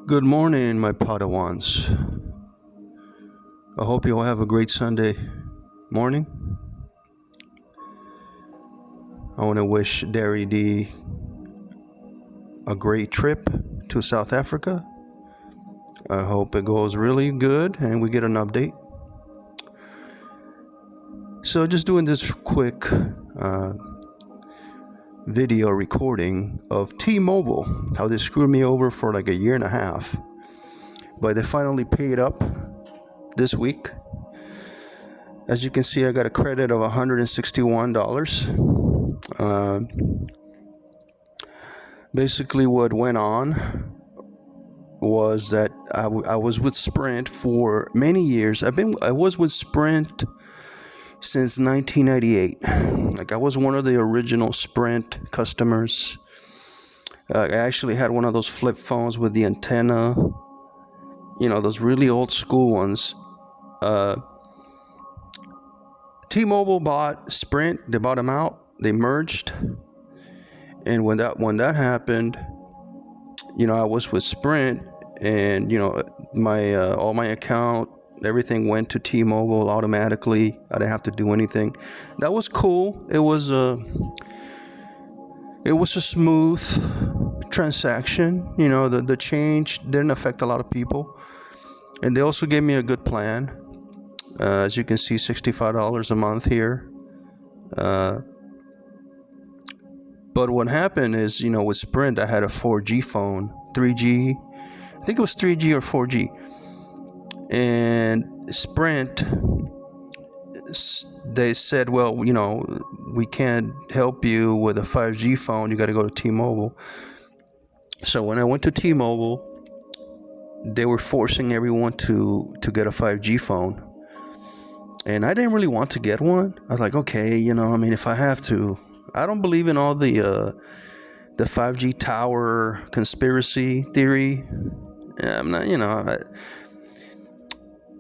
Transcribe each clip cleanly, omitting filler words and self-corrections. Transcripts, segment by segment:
Good morning, my Padawans. I hope you all have a great Sunday morning. I want to wish Derry D a great trip to South Africa. I hope it goes really good and we get an update. So just doing this quick video recording of T-Mobile, how they screwed me over for like a year and a half, but they finally paid up this week. As you can see, I got a credit of $161. Basically what went on was that I was with Sprint for many years. I was with Sprint since 1998. Like, I was one of the original Sprint customers. I actually had one of those flip phones with the antenna, those really old school ones. T-Mobile bought Sprint. They bought them out. They merged. And when that happened, I was with Sprint, and my all my account, everything went to T-Mobile automatically. I didn't have to do anything. That was cool. It was a smooth transaction. The change didn't affect a lot of people, and they also gave me a good plan. As you can see, $65 a month here. But what happened is, with Sprint, I had a 4G phone, 3G. I think it was 3G or 4G. And Sprint, they said, well, we can't help you with a 5G phone. You got to go to T-Mobile. So when I went to T-Mobile, they were forcing everyone to get a 5G phone. And I didn't really want to get one. I was like, okay, if I have to. I don't believe in all the 5G tower conspiracy theory. I'm not,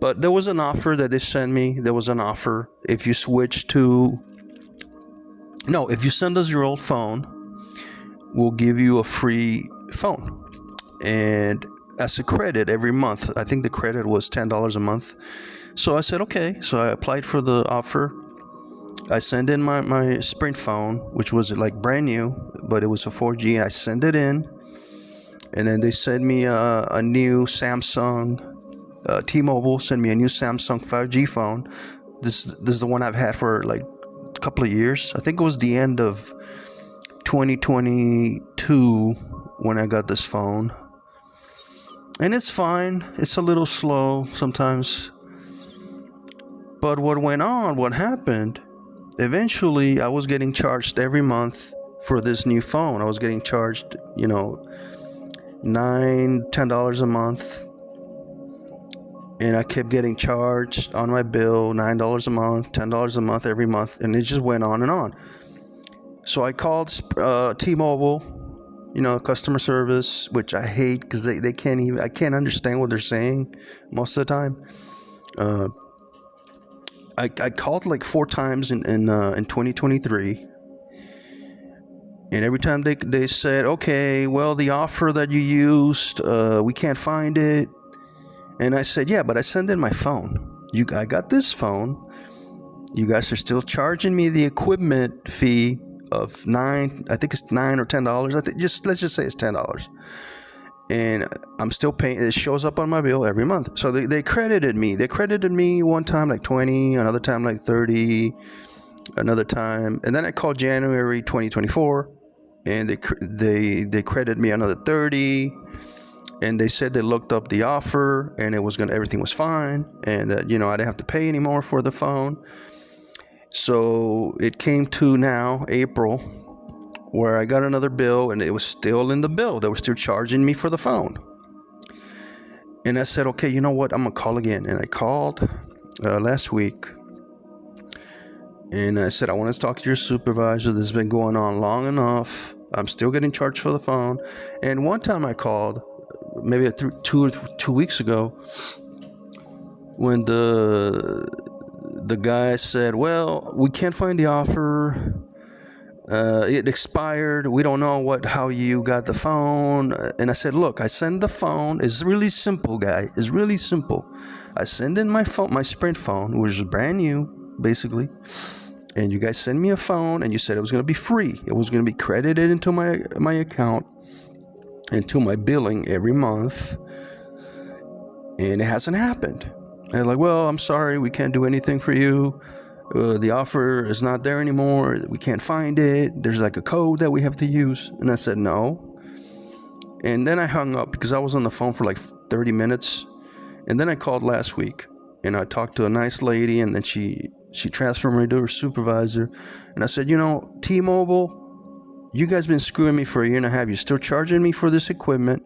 but there was an offer that they sent me. There was an offer. If you send us your old phone, we'll give you a free phone. And as a credit every month, I think the credit was $10 a month. So I said, okay. So I applied for the offer. I sent in my Sprint phone, which was like brand new, but it was a 4G. I sent it in, and then they sent me a new Samsung. T-Mobile sent me a new Samsung 5G phone. This is the one I've had for like a couple of years. I think it was the end of 2022 when I got this phone. And it's fine. It's a little slow sometimes. But what happened, eventually I was getting charged every month for this new phone. I was getting charged, $10 a month. And I kept getting charged on my bill, $9 a month, $10 a month every month. And it just went on and on. So I called T-Mobile, customer service, which I hate because I can't understand what they're saying most of the time. I called like 4 times in 2023, and every time they said, okay, well, the offer that you used, we can't find it. And I said, yeah, but I sent in my phone. I got this phone. You guys are still charging me the equipment fee of I think it's $9 or $10. Let's just say it's $10. And I'm still paying. It shows up on my bill every month. So they credited me. They credited me one time like 20, another time like 30, another time. And then I called January 2024, and they credited me another 30. And they said they looked up the offer, and everything was fine, and that I didn't have to pay anymore for the phone. So it came to now April, where I got another bill, and it was still in the bill. They were still charging me for the phone. And I said, okay, you know what? I'm going to call again. And I called last week, and I said, I want to talk to your supervisor. This has been going on long enough. I'm still getting charged for the phone. And one time I called, maybe 2 weeks ago, when the guy said, well, we can't find the offer. It expired. We don't know how you got the phone. And I said, look, I send the phone. It's really simple, guy. It's really simple. I send in my phone, my Sprint phone, which is brand new, basically. And you guys send me a phone, and you said it was going to be free. It was going to be credited into my account, into my billing every month. And it hasn't happened. And they're like, well, I'm sorry, we can't do anything for you. The offer is not there anymore. We can't find it. There's like a code that we have to use. And I said, no. And then I hung up because I was on the phone for like 30 minutes. And then I called last week, and I talked to a nice lady, and then she transferred me to her supervisor. And I said, T-Mobile, you guys been screwing me for a year and a half. You're still charging me for this equipment.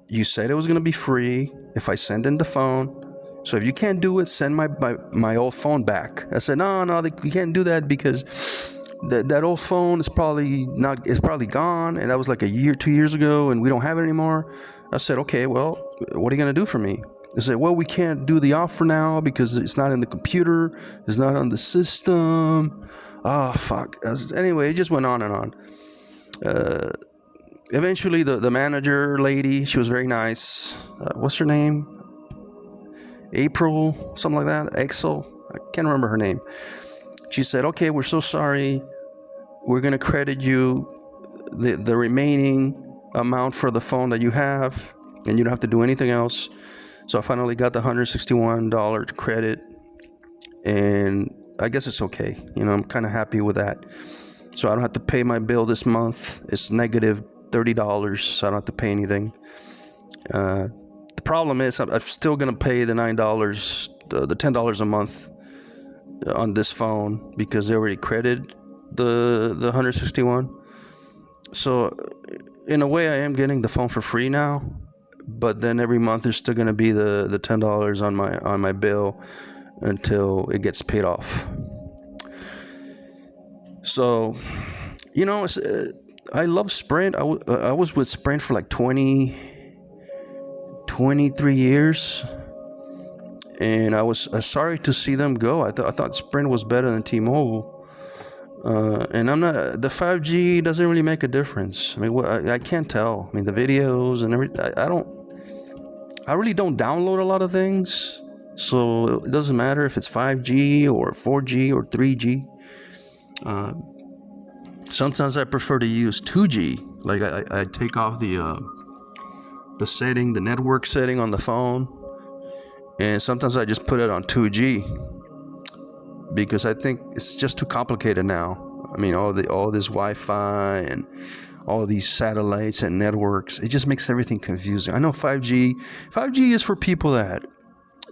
You said it was going to be free if I send in the phone. So if you can't do it, send my old phone back. I said, no, you can't do that because that old phone is probably gone. And that was like 2 years ago, and we don't have it anymore. I said, okay, well, what are you going to do for me? They said, well, we can't do the offer now because it's not in the computer. It's not on the system. Oh, fuck. Anyway, it just went on and on. Eventually, the manager lady, she was very nice. What's her name? April, something like that. Axel. I can't remember her name. She said, okay, we're so sorry. We're going to credit you the remaining amount for the phone that you have, and you don't have to do anything else. So I finally got the $161 credit, and I guess it's okay. I'm kind of happy with that. So I don't have to pay my bill this month. It's negative $30, so I don't have to pay anything. The problem is I'm still going to pay the $9, the $10 a month on this phone because they already credited the 161. So in a way, I am getting the phone for free now, but then every month there's still going to be the $10 on my bill until it gets paid off. So, I love Sprint. I was with Sprint for like 23 years, and I was sorry to see them go. I thought Sprint was better than T-Mobile. And the 5G doesn't really make a difference. I mean, I can't tell. I mean, the videos and everything, I really don't download a lot of things. So it doesn't matter if it's 5G or 4G or 3G. Sometimes I prefer to use 2G. Like I take off the network setting on the phone. And sometimes I just put it on 2G. Because I think it's just too complicated now. I mean, all this Wi-Fi and all these satellites and networks, it just makes everything confusing. I know 5G is for people that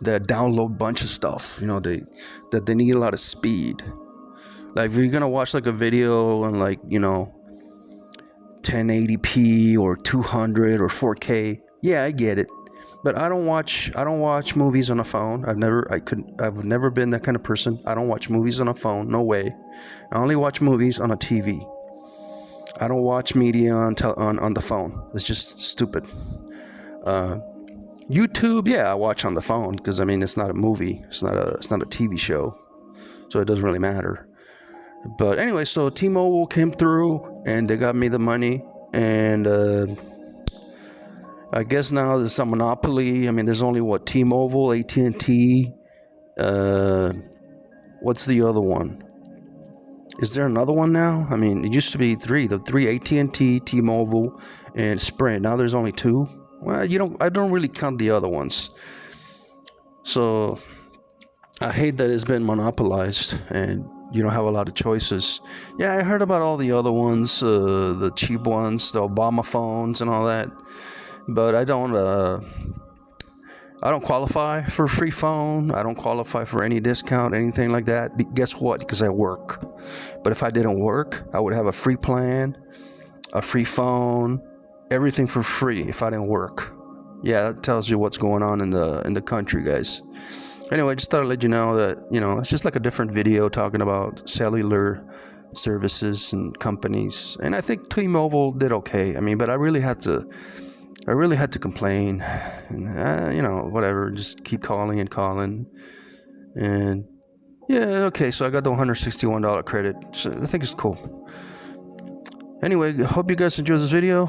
download a bunch of stuff. That they need a lot of speed. Like if you're gonna watch like a video on 1080p or 200 or 4K, yeah, I get it. But I don't watch movies on a phone. I've never been that kind of person. I don't watch movies on a phone. No way. I only watch movies on a TV. I don't watch media on the phone. It's just stupid. YouTube, yeah, I watch on the phone because it's not a movie. It's not a TV show, so it doesn't really matter. But anyway, so T-Mobile came through and they got me the money, and I guess now there's a monopoly. I mean, there's only T-Mobile, AT&T. What's the other one? Is there another one now? I mean, it used to be three. The three: AT&T, T-Mobile, and Sprint. Now there's only two. Well, I don't really count the other ones. So I hate that it's been monopolized and you don't have a lot of choices. Yeah, I heard about all the other ones, the cheap ones, the Obama phones and all that. But I don't qualify for a free phone. I don't qualify for any discount, anything like that. Guess what? Because I work. But if I didn't work, I would have a free plan, a free phone, everything for free if I didn't work. Yeah, that tells you what's going on in the country, guys. Anyway, just thought I'd let you know that, it's just like a different video talking about cellular services and companies. And I think T-Mobile did okay. I mean, but I really had to complain, and whatever, just keep calling. And Yeah, okay, so I got the $161 credit. So I think it's cool. Anyway, hope you guys enjoyed this video.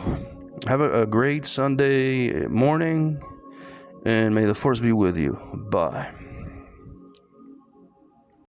Have a great Sunday morning, and may the force be with you. Bye.